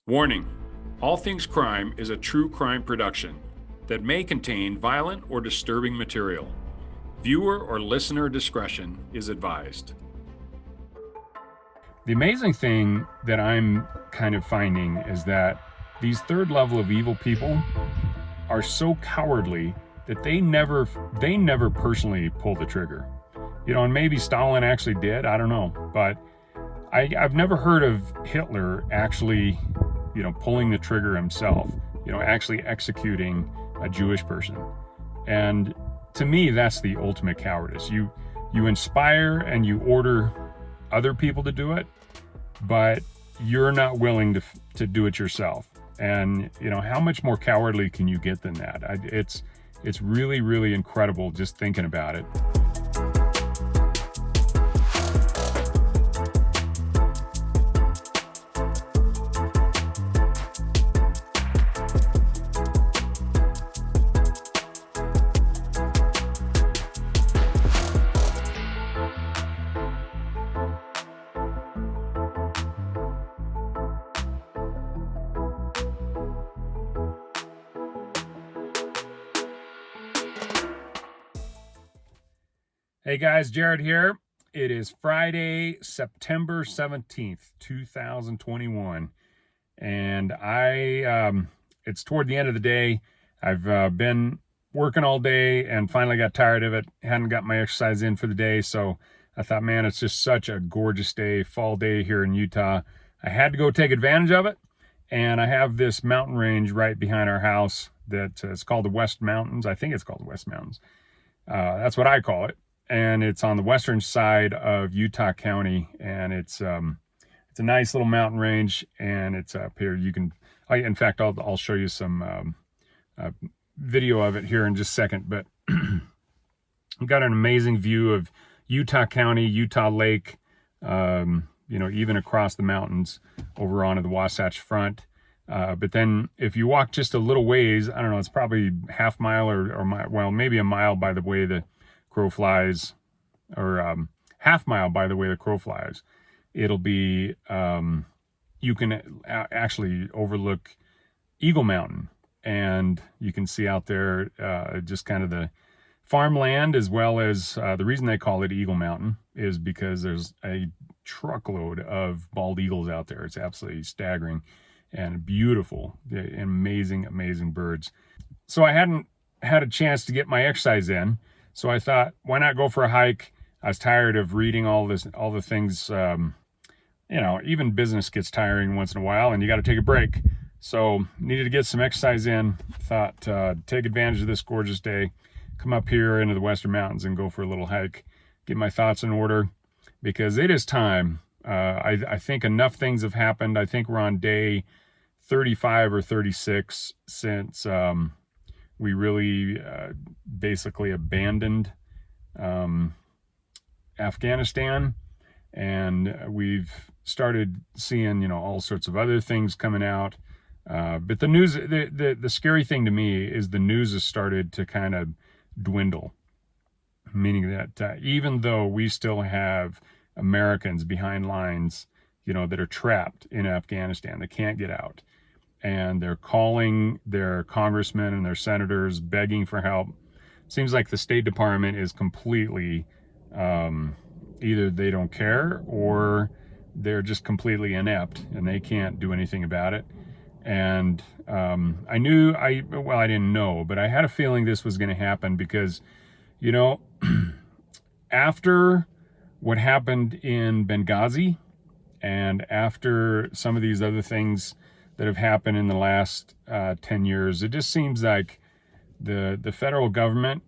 Warning: All Things Crime is a true crime production that may contain violent or disturbing material. Viewer or listener discretion is advised. The amazing thing that I'm kind of finding is that these third level of evil people are so cowardly that they never personally pull the trigger. And maybe Stalin actually did, I don't know. But I've never heard of Hitler actually, pulling the trigger himself, actually executing a Jewish person. And to me, that's the ultimate cowardice. You inspire and you order other people to do it, but you're not willing to do it yourself. And how much more cowardly can you get than that? It's really, really incredible just thinking about it. Hey guys, Jared here. It is Friday, September 17th, 2021. And it's toward the end of the day. I've been working all day and finally got tired of it. Hadn't got my exercise in for the day. So I thought, man, it's just such a gorgeous day, fall day here in Utah. I had to go take advantage of it. And I have this mountain range right behind our house that is called the West Mountains. I think it's called the West Mountains. That's what I call it. And it's on the western side of Utah County, and it's a nice little mountain range, and it's up here. In fact, I'll show you some video of it here in just a second. But I've got an amazing view of Utah County, Utah Lake, even across the mountains over onto the Wasatch Front. But then if you walk just a little ways, I don't know, it's probably half mile or maybe a mile by the way the crow flies, or half mile by the way the crow flies. It'll be, you can actually overlook Eagle Mountain, and you can see out there just kind of the farmland, as well as the reason they call it Eagle Mountain is because there's a truckload of bald eagles out there. It's absolutely staggering and beautiful, amazing, amazing birds. So I hadn't had a chance to get my exercise in. So I thought, why not go for a hike? I was tired of reading all the things, even business gets tiring once in a while and you got to take a break. So needed to get some exercise in. Thought, take advantage of this gorgeous day, come up here into the Western Mountains and go for a little hike, get my thoughts in order, because it is time. I think enough things have happened. I think we're on day 35 or 36 since, we really basically abandoned Afghanistan, and we've started seeing, all sorts of other things coming out. But the news, the scary thing to me is the news has started to kind of dwindle, meaning that even though we still have Americans behind lines, that are trapped in Afghanistan, they can't get out. And they're calling their congressmen and their senators, begging for help. Seems like the State Department is completely, either they don't care or they're just completely inept and they can't do anything about it. And I didn't know, but I had a feeling this was going to happen because, after what happened in Benghazi and after some of these other things that have happened in the last 10 years. It just seems like the federal government,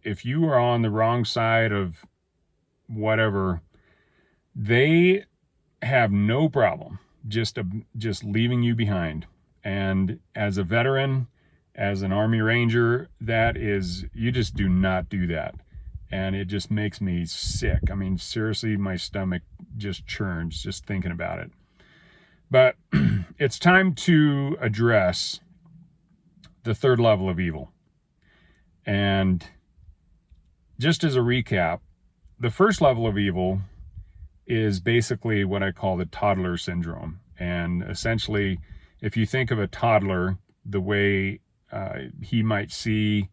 if you are on the wrong side of whatever, they have no problem just leaving you behind. And as a veteran, as an Army Ranger, you just do not do that. And it just makes me sick. I mean, seriously, my stomach just churns just thinking about it. But it's time to address the third level of evil. And just as a recap, the first level of evil is basically what I call the toddler syndrome. And essentially, if you think of a toddler, the way he might see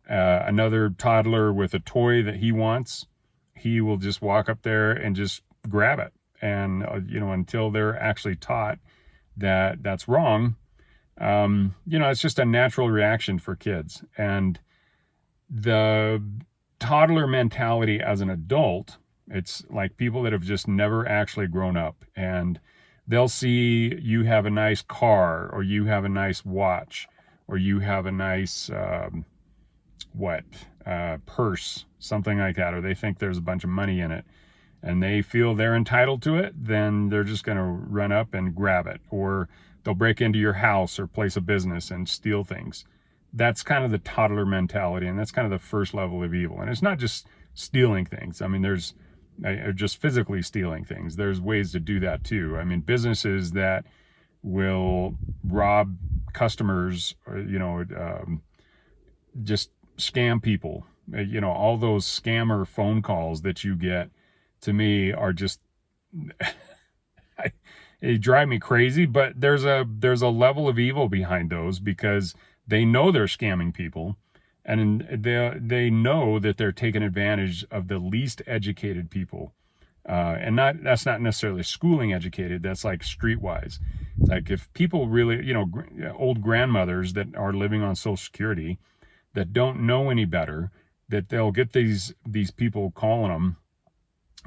another toddler with a toy that he wants, he will just walk up there and just grab it. And, until they're actually taught that that's wrong, it's just a natural reaction for kids. And the toddler mentality as an adult, it's like people that have just never actually grown up, and they'll see you have a nice car, or you have a nice watch, or you have a nice, purse, something like that, or they think there's a bunch of money in it, and they feel they're entitled to it, then they're just going to run up and grab it, or they'll break into your house or place of business and steal things. That's kind of the toddler mentality, and that's kind of the first level of evil. And it's not just stealing things. I mean, there's just physically stealing things. There's ways to do that too. I mean, businesses that will rob customers, or, just scam people. All those scammer phone calls that you get, to me, are just they drive me crazy. But there's a level of evil behind those, because they know they're scamming people, and they know that they're taking advantage of the least educated people. And that's not necessarily schooling educated. That's like streetwise. It's like if people really, old grandmothers that are living on Social Security that don't know any better, that they'll get these people calling them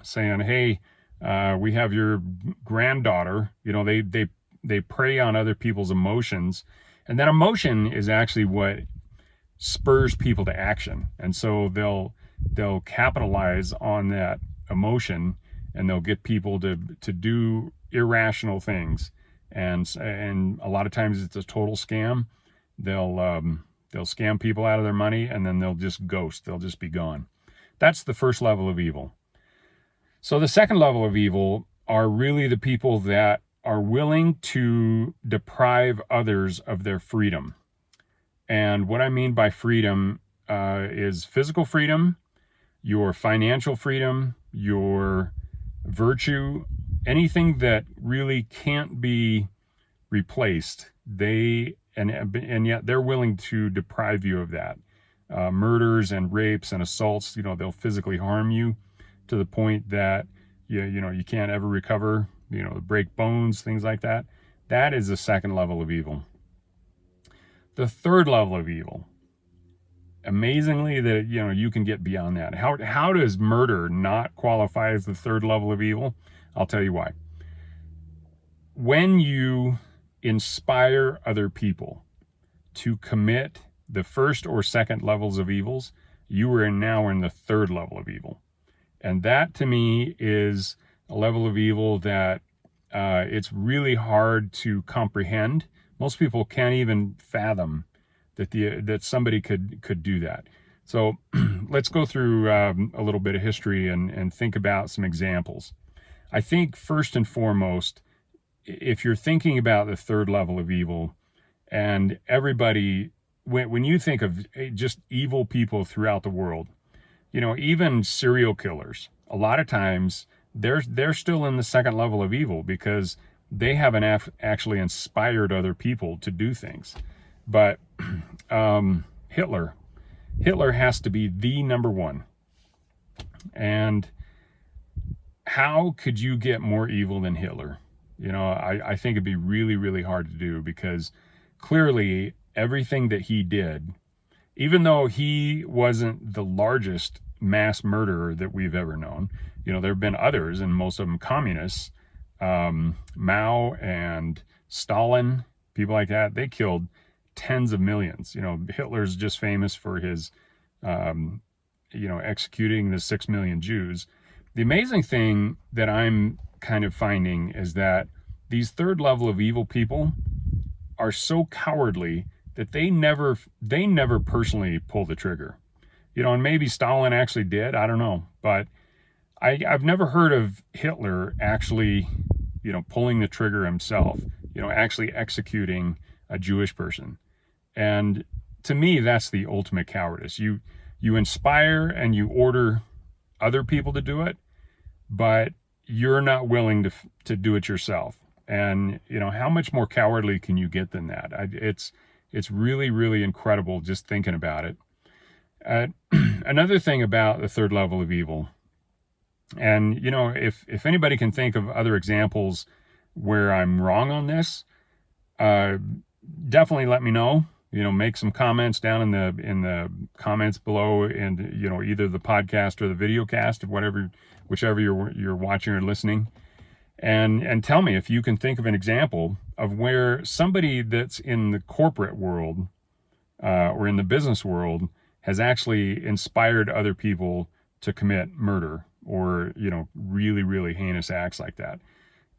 saying, hey, we have your granddaughter. They prey on other people's emotions. And that emotion is actually what spurs people to action. And so they'll capitalize on that emotion, and they'll get people to do irrational things. And a lot of times it's a total scam. They'll scam people out of their money, and then they'll just ghost. They'll just be gone. That's the first level of evil. So the second level of evil are really the people that are willing to deprive others of their freedom. And what I mean by freedom is physical freedom, your financial freedom, your virtue, anything that really can't be replaced. And yet they're willing to deprive you of that. Murders and rapes and assaults, they'll physically harm you to the point that you can't ever recover. Break bones, things like that. That is the second level of evil. The third level of evil, amazingly, that you can get beyond that. How does murder not qualify as the third level of evil? I'll tell you why. When you inspire other people to commit the first or second levels of evils, you are now in the third level of evil. And that, to me, is a level of evil that it's really hard to comprehend. Most people can't even fathom that somebody could do that. So let's go through a little bit of history and think about some examples. I think first and foremost, if you're thinking about the third level of evil, and everybody, when you think of just evil people throughout the world, even serial killers, a lot of times they're still in the second level of evil, because they haven't actually inspired other people to do things. But Hitler has to be the number one. And how could you get more evil than Hitler? I think it'd be really, really hard to do, because clearly everything that he did, even though he wasn't the largest mass murderer that we've ever known, there have been others, and most of them communists, Mao and Stalin, people like that, they killed tens of millions. Hitler's just famous for his, executing the 6 million Jews. The amazing thing that I'm kind of finding is that these third level of evil people are so cowardly that they never personally pull the trigger. And maybe Stalin actually did, I don't know, but I've never heard of Hitler actually, pulling the trigger himself, actually executing a Jewish person. And to me, that's the ultimate cowardice. You inspire and you order other people to do it, but you're not willing to do it yourself. And, how much more cowardly can you get than that? It's really, really incredible just thinking about it. Another thing about the third level of evil, and, if anybody can think of other examples where I'm wrong on this, definitely let me know. Make some comments down in the comments below, and either the podcast or the video cast of whichever you're watching or listening, and tell me if you can think of an example of where somebody that's in the corporate world or in the business world has actually inspired other people to commit murder or really, really heinous acts like that.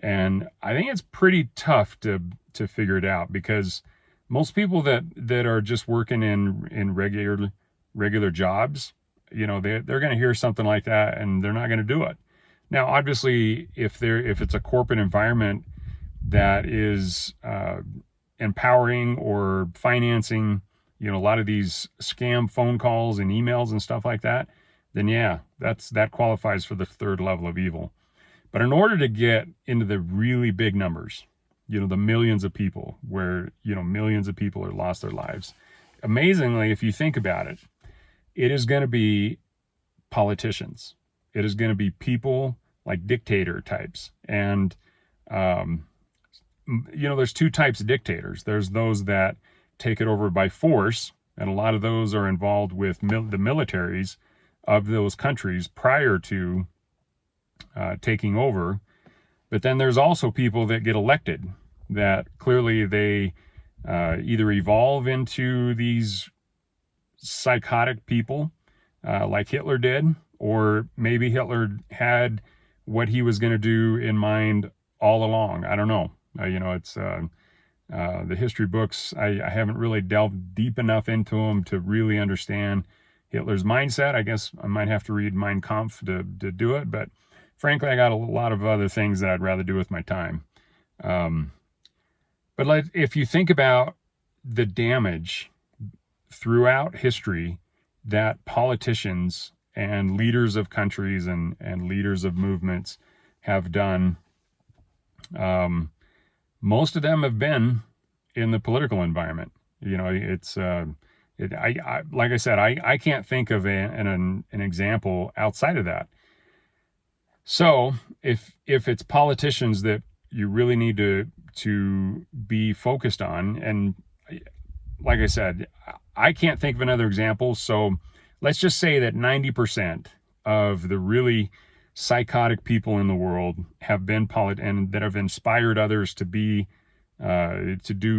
And I think it's pretty tough to figure it out, because most people that are just working in regular jobs, they're going to hear something like that and they're not going to do it. Now, obviously, if it's a corporate environment that is empowering or financing, a lot of these scam phone calls and emails and stuff like that, then yeah, that qualifies for the third level of evil. But in order to get into the really big numbers, the millions of people where, millions of people have lost their lives, amazingly, if you think about it, it is going to be politicians. It is going to be people like dictator types. And, there's two types of dictators. There's those that take it over by force, and a lot of those are involved with the militaries of those countries prior to taking over. But then there's also people that get elected, that clearly they either evolve into these psychotic people like Hitler did, or maybe Hitler had what he was going to do in mind all along. I don't know. It's the history books, I haven't really delved deep enough into them to really understand Hitler's mindset. I guess I might have to read Mein Kampf to do it, but frankly, I got a lot of other things that I'd rather do with my time. But if you think about the damage throughout history that politicians and leaders of countries and leaders of movements have done, most of them have been in the political environment. It's like I said, I can't think of an example outside of that. So if it's politicians that you really need to be focused on, and like I said, I can't think of another example. So let's just say that 90% of the really psychotic people in the world have been and that have inspired others to do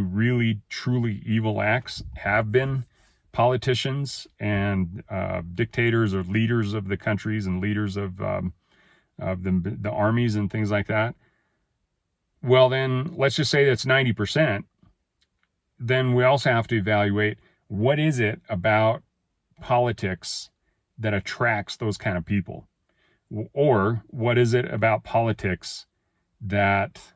really truly evil acts have been politicians and dictators or leaders of the countries and leaders of the armies and things like that. Well, then let's just say that's 90%. Then we also have to evaluate, what is it about politics that attracts those kind of people? Or what is it about politics that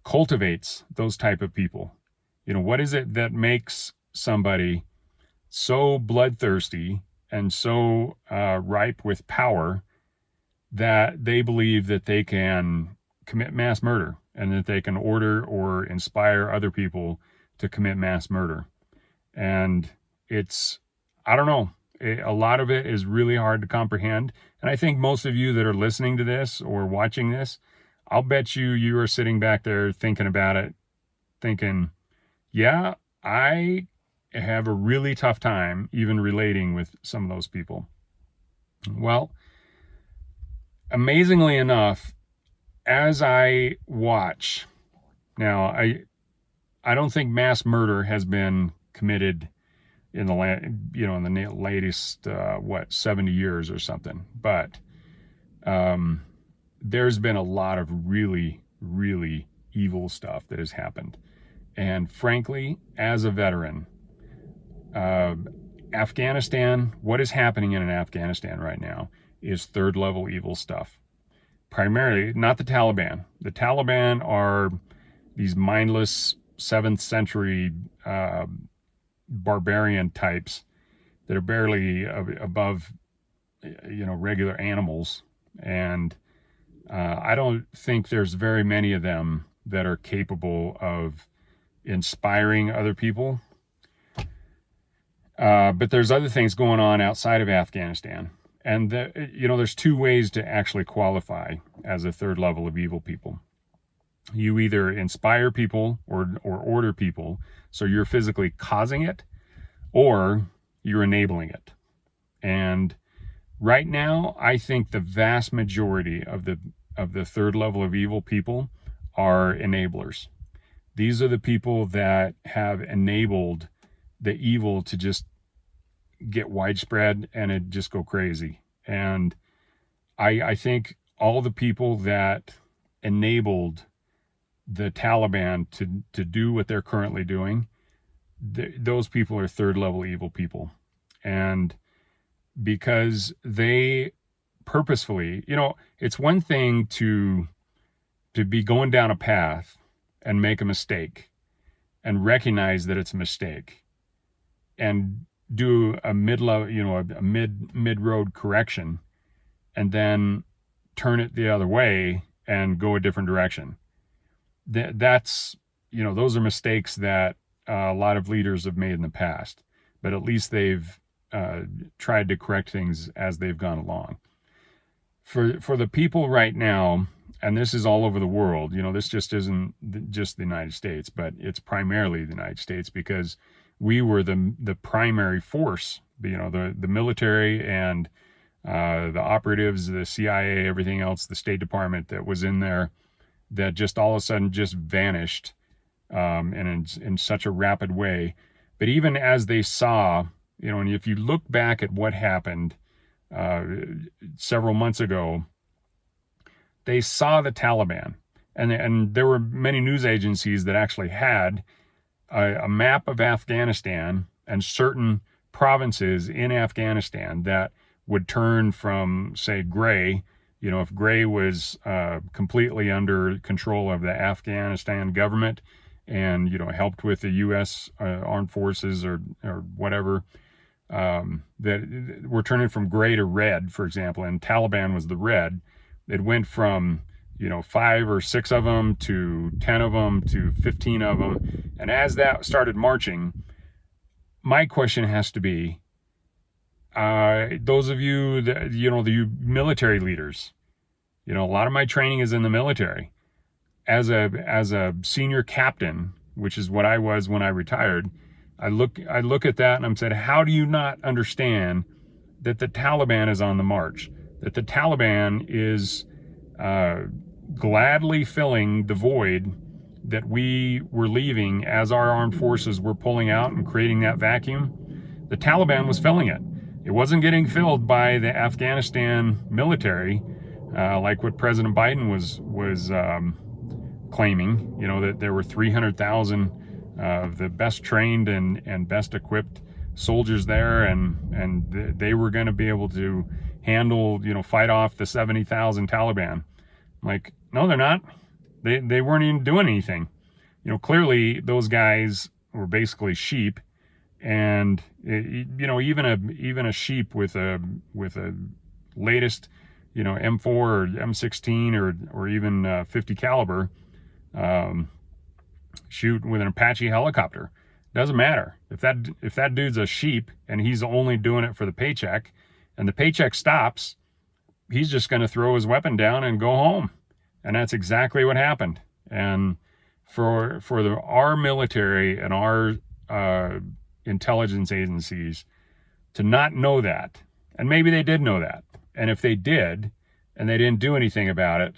cultivates those type of people? What is it that makes somebody so bloodthirsty and so ripe with power that they believe that they can commit mass murder and that they can order or inspire other people to commit mass murder? And I don't know, a lot of it is really hard to comprehend. And I think most of you that are listening to this or watching this, I'll bet you are sitting back there thinking about it, thinking, yeah, I have a really tough time even relating with some of those people. Well, amazingly enough, as I watch now, I don't think mass murder has been committed in the latest 70 years or something, but there's been a lot of really, really evil stuff that has happened. And frankly, as a veteran, Afghanistan, what is happening in Afghanistan right now is third level evil stuff. Primarily, not the Taliban. The Taliban are these mindless 7th century barbarian types that are barely above regular animals, and I don't think there's very many of them that are capable of inspiring other people. But there's other things going on outside of Afghanistan. And, there's two ways to actually qualify as a third level of evil people. You either inspire people or order people, so you're physically causing it, or you're enabling it. And right now, I think the vast majority of the third level of evil people are enablers. These are the people that have enabled the evil to just get widespread and it just go crazy. And I think all the people that enabled the Taliban to do what they're currently doing, those people are third level evil people. And because they purposefully, it's one thing to be going down a path and make a mistake and recognize that it's a mistake and do a mid-level, a mid-road correction, and then turn it the other way and go a different direction. That's, those are mistakes that a lot of leaders have made in the past, but at least they've tried to correct things as they've gone along. For the people right now, and this is all over the world, this just isn't just the United States, but it's primarily the United States, because we were the primary force, the military and the operatives, the CIA, everything else, the State Department that was in there, that just all of a sudden just vanished and in such a rapid way. But even as they saw, and if you look back at what happened several months ago, they saw the Taliban. And there were many news agencies that actually had a map of Afghanistan and certain provinces in Afghanistan that would turn from, say, gray. If gray was completely under control of the Afghanistan government and, helped with the U.S. Armed Forces or whatever, that we're turning from gray to red, for example, and Taliban was the red. It went from 5 or 6 of them to 10 of them to 15 of them. And as that started marching, my question has to be, those of you that, the military leaders, a lot of my training is in the military. As a senior captain, which is what I was when I retired, I look at that and I'm saying, how do you not understand that the Taliban is on the march? That the Taliban is gladly filling the void that we were leaving as our armed forces were pulling out and creating that vacuum. The Taliban was filling it. It wasn't getting filled by the Afghanistan military, like what President Biden was claiming. That there were 300,000 of the best trained and best equipped soldiers there, and they were going to be able to handle, fight off the 70,000 Taliban. Like, no, they're not. They weren't even doing anything. Clearly those guys were basically sheep, and even a sheep with a latest, M4 or M16 or even 50 caliber, shoot with an Apache helicopter. Doesn't matter if that dude's a sheep and he's only doing it for the paycheck, and the paycheck stops, he's just going to throw his weapon down and go home. And that's exactly what happened. And for our military and our intelligence agencies to not know that, and maybe they did know that, and if they did and they didn't do anything about it,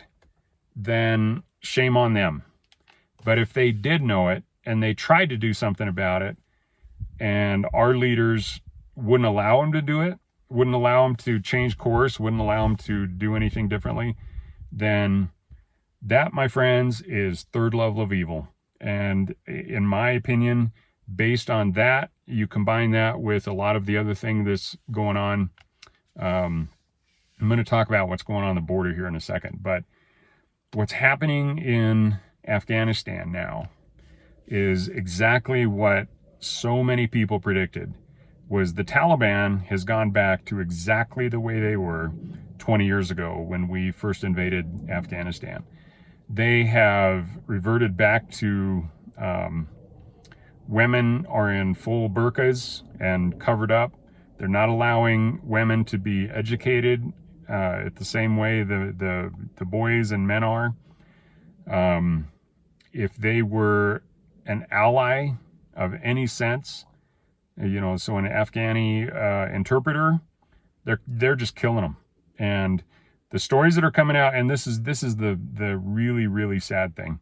then shame on them. But if they did know it and they tried to do something about it, and our leaders wouldn't allow them to do it, wouldn't allow them to change course, wouldn't allow them to do anything differently, then that, my friends, is third level of evil. And in my opinion, based on that, you combine that with a lot of the other thing that's going on. I'm going to talk about what's going on the border here in a second, but what's happening in Afghanistan now is exactly what so many people predicted. Was the Taliban has gone back to exactly the way they were 20 years ago when we first invaded Afghanistan. They have reverted back to women are in full burqas and covered up. They're not allowing women to be educated at the same way the boys and men are. If they were an ally of any sense, so an Afghani interpreter, they're just killing them. And the stories that are coming out, and this is the really, really sad thing.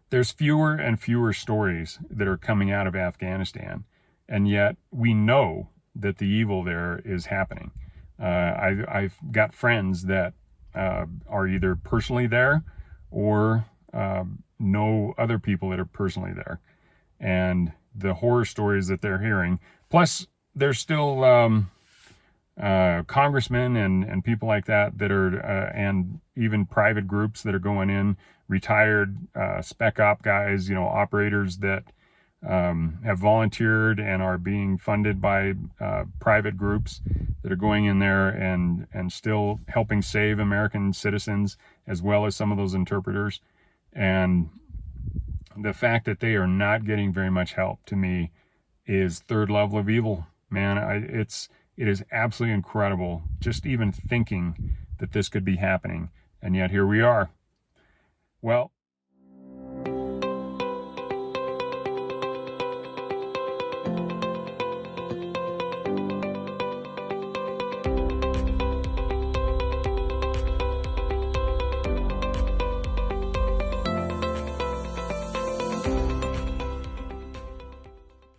There's fewer and fewer stories that are coming out of Afghanistan, and yet we know that the evil there is happening. I've got friends that are either personally there or know other people that are personally there, and the horror stories that they're hearing. Plus, there's still congressmen and people like that are, and even private groups that are going in, retired spec op guys, operators that have volunteered and are being funded by private groups that are going in there and still helping save American citizens, as well as some of those interpreters. And the fact that they are not getting very much help, to me, is third level of evil, man. It is absolutely incredible just even thinking that this could be happening, and yet here we are. Well,